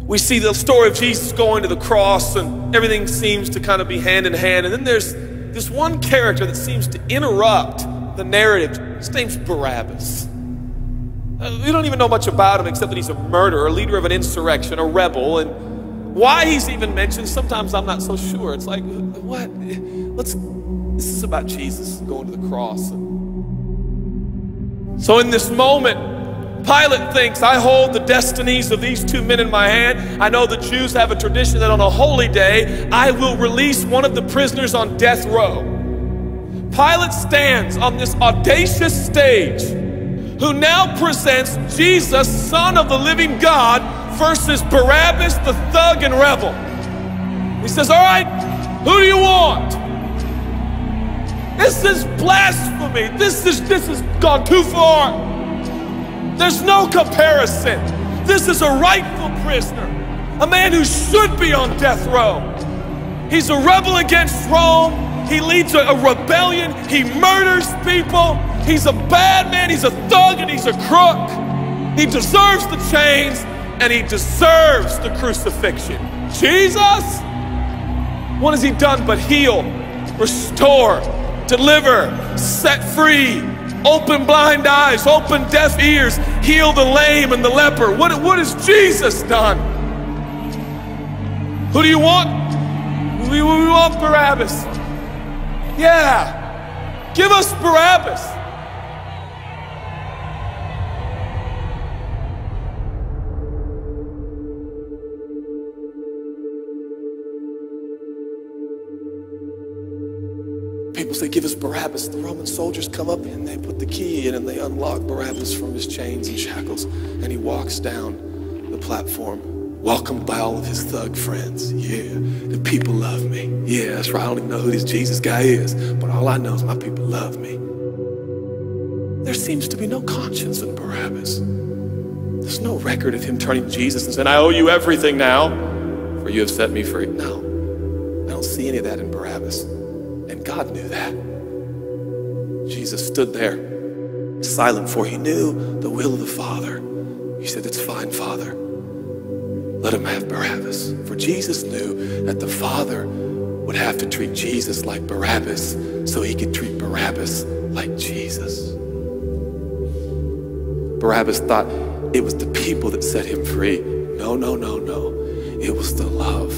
We see the story of Jesus going to the cross, and everything seems to kind of be hand in hand. And then there's this one character that seems to interrupt the narrative. His name's Barabbas. We don't even know much about him except that he's a murderer, a leader of an insurrection, a rebel. And why he's even mentioned, sometimes I'm not so sure. It's like, what? This is about Jesus going to the cross. So in this moment, Pilate thinks, I hold the destinies of these two men in my hand. I know the Jews have a tradition that on a holy day, I will release one of the prisoners on death row. Pilate stands on this audacious stage, who now presents Jesus, Son of the living God, versus Barabbas, the thug and rebel. He says, all right, who do you want? This is blasphemy. This has gone too far. There's no comparison. This is a rightful prisoner, a man who should be on death row. He's a rebel against Rome. He leads a rebellion. He murders people. He's a bad man. He's a thug and he's a crook. He deserves the chains and he deserves the crucifixion. Jesus, what has he done but heal, restore, deliver, set free, open blind eyes, open deaf ears, heal the lame and the leper? What has Jesus done? Who do you want? We want Barabbas. Yeah, give us Barabbas. People say, give us Barabbas. The Roman soldiers come up and they put the key in and they unlock Barabbas from his chains and shackles. And he walks down the platform, welcomed by all of his thug friends. Yeah, the people love me. Yeah, that's right. I don't even know who this Jesus guy is, but all I know is my people love me. There seems to be no conscience in Barabbas. There's no record of him turning to Jesus and saying, I owe you everything now, for you have set me free. No, I don't see any of that in Barabbas. And God knew that. Jesus stood there, silent, for he knew the will of the Father. He said, it's fine, Father. Let him have Barabbas. For Jesus knew that the Father would have to treat Jesus like Barabbas so he could treat Barabbas like Jesus. Barabbas thought it was the people that set him free. No, no, no, no. It was the love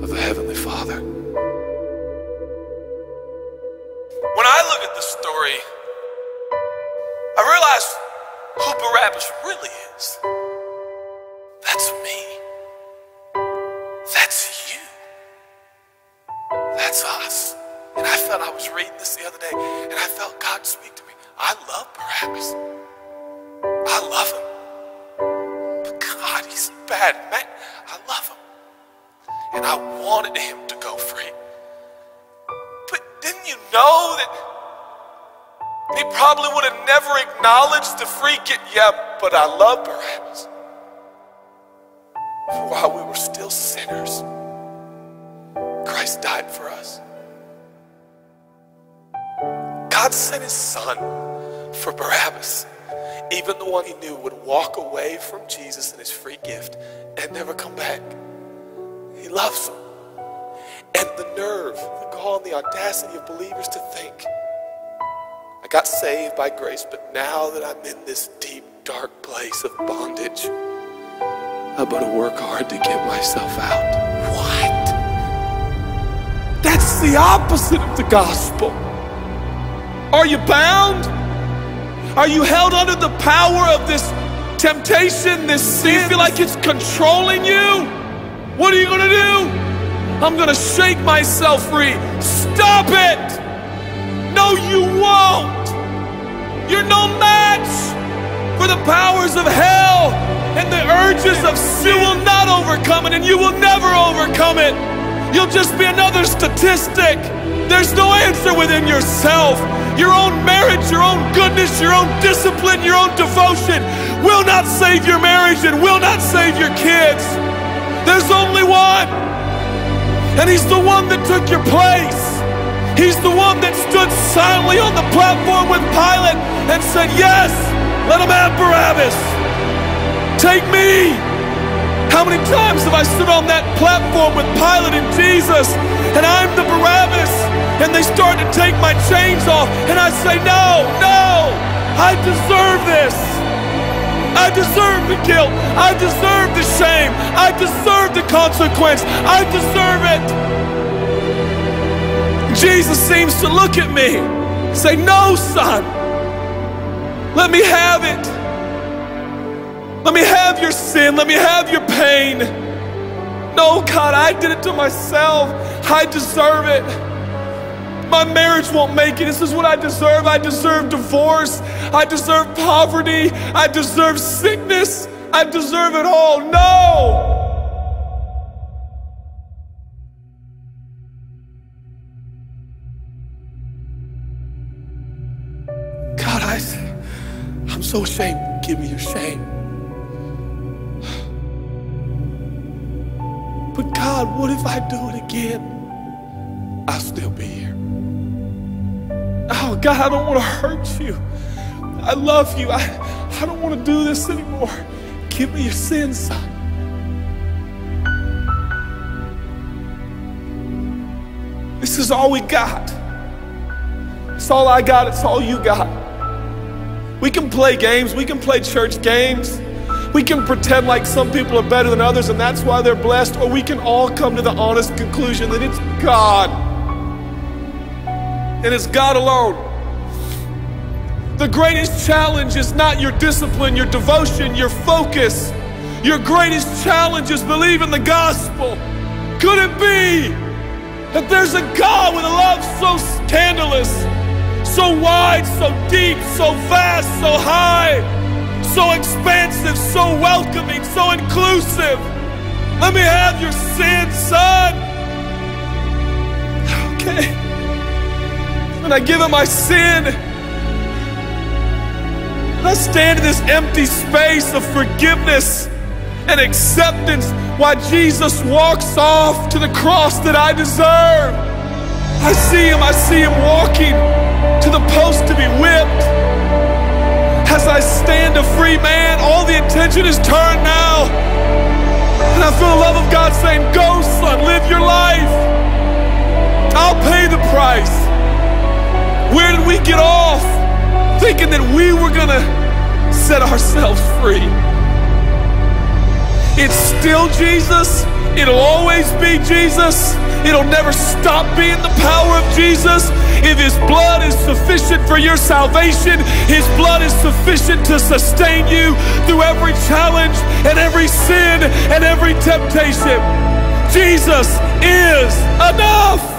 of a heavenly Father. When I look at this story, I realize who Barabbas really is. That's me. That's you. That's us. And I felt, I was reading this the other day, and I felt God speak to me. I love Barabbas. I love him. But God, he's a bad man. I love him. And I wanted him to go free. But didn't you know that he probably would have never acknowledged the free gift? Yeah, but I love Barabbas. For while we were still sinners, Christ died for us. God sent his son for Barabbas, even the one he knew would walk away from Jesus and his free gift and never come back. He loves him. And the nerve, the gall, and the audacity of believers to think, I got saved by grace, but now that I'm in this deep, dark place of bondage, I better work hard to get myself out. What? That's the opposite of the gospel. Are you bound? Are you held under the power of this temptation, this sin? You feel like it's controlling you? What are you going to do? I'm going to shake myself free. Stop it! No, you won't. You're no match for the powers of hell and the urges of sin. You will not overcome it, and you will never overcome it. You'll just be another statistic. There's no answer within yourself. Your own marriage, your own goodness, your own discipline, your own devotion will not save your marriage and will not save your kids. There's only one. And he's the one that took your place. He's the one that stood silently on the platform with Pilate and said, yes, let him have Barabbas. Take me. How many times have I stood on that platform with Pilate and Jesus, and I'm the Barabbas, and they start to take my chains off, and I say, no, no, I deserve this. I deserve the guilt. I deserve the shame. I deserve the consequence. I deserve it. Jesus seems to look at me and say, no, son, let me have it. Let me have your sin. Let me have your pain. No, God, I did it to myself. I deserve it. My marriage won't make it. This is what I deserve. I deserve divorce. I deserve poverty. I deserve sickness. I deserve it all. No! God, I'm so ashamed. Give me your shame. But God, what if I do it again? I'll still be here. Oh, God, I don't want to hurt you. I love you. I don't want to do this anymore. Give me your sins, son. This is all we got. It's all I got. It's all you got. We can play games. We can play church games. We can pretend like some people are better than others and that's why they're blessed, or we can all come to the honest conclusion that it's God. And it's God alone. The greatest challenge is not your discipline, your devotion, your focus. Your greatest challenge is believing the gospel. Could it be that there's a God with a love so scandalous, so wide, so deep, so vast, so high, so expansive, so welcoming, so inclusive? Let me have your sin, son. Okay. And I give him my sin. And I stand in this empty space of forgiveness and acceptance while Jesus walks off to the cross that I deserve. I see him walking to the post to be whipped. As I stand a free man, all the attention is turned now. And I feel the love of God saying, go, son, live your life. I'll pay the price. Where did we get off thinking that we were gonna set ourselves free? It's still Jesus. It'll always be Jesus. It'll never stop being the power of Jesus. If his blood is sufficient for your salvation, his blood is sufficient to sustain you through every challenge and every sin and every temptation. Jesus is enough.